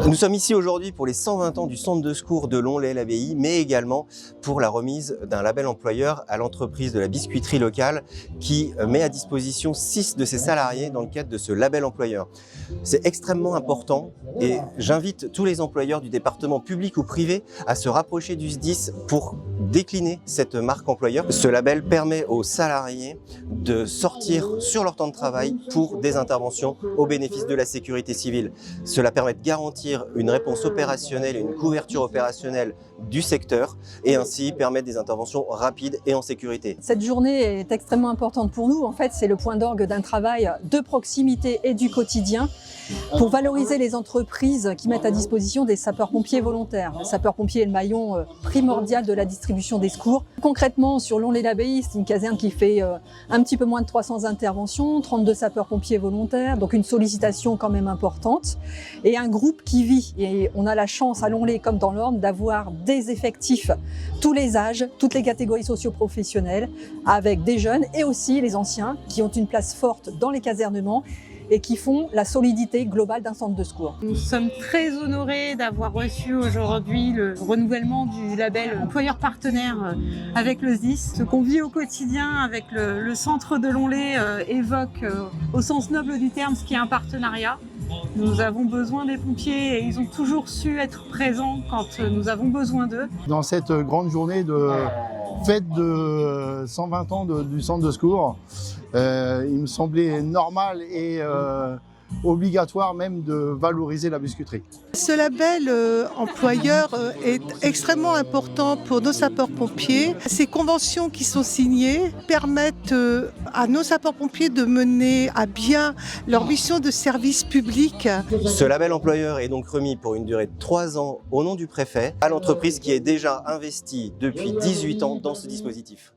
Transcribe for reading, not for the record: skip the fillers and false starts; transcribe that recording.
Nous sommes ici aujourd'hui pour les 120 ans du centre de secours de Lonlay-l'Abbaye, mais également pour la remise d'un label employeur à l'entreprise de la biscuiterie locale qui met à disposition 6 de ses salariés dans le cadre de ce label employeur. C'est extrêmement important et j'invite tous les employeurs du département public ou privé à se rapprocher du SDIS pour décliner cette marque employeur. Ce label permet aux salariés de sortir sur leur temps de travail pour des interventions au bénéfice de la sécurité civile. Cela permet de garantir une réponse opérationnelle et une couverture opérationnelle du secteur et ainsi permettre des interventions rapides et en sécurité. Cette journée est extrêmement importante pour nous. En fait, c'est le point d'orgue d'un travail de proximité et du quotidien pour valoriser les entreprises qui mettent à disposition des sapeurs-pompiers volontaires. Le sapeur-pompier est le maillon primordial de la distribution des secours. Concrètement, sur Lonlay-l'Abbaye, c'est une caserne qui fait un petit peu moins de 300 interventions, 32 sapeurs-pompiers volontaires, donc une sollicitation quand même importante, et un groupe qui vit. Et on a la chance à Lonlay comme dans l'Orne d'avoir des effectifs, tous les âges, toutes les catégories socio-professionnelles, avec des jeunes et aussi les anciens qui ont une place forte dans les casernements et qui font la solidité globale d'un centre de secours. Nous sommes très honorés d'avoir reçu aujourd'hui le renouvellement du label employeur partenaire avec le SDIS. Ce qu'on vit au quotidien avec le centre de Lonlay évoque au sens noble du terme ce qui est un partenariat. Nous avons besoin des pompiers et ils ont toujours su être présents quand nous avons besoin d'eux. Dans cette grande journée de fête de 120 ans du centre de secours, il me semblait normal et obligatoire même de valoriser la biscuiterie. Ce label employeur est extrêmement important pour nos sapeurs-pompiers. Ces conventions qui sont signées permettent à nos sapeurs-pompiers de mener à bien leur mission de service public. Ce label employeur est donc remis pour une durée de 3 ans au nom du préfet à l'entreprise qui est déjà investie depuis 18 ans dans ce dispositif.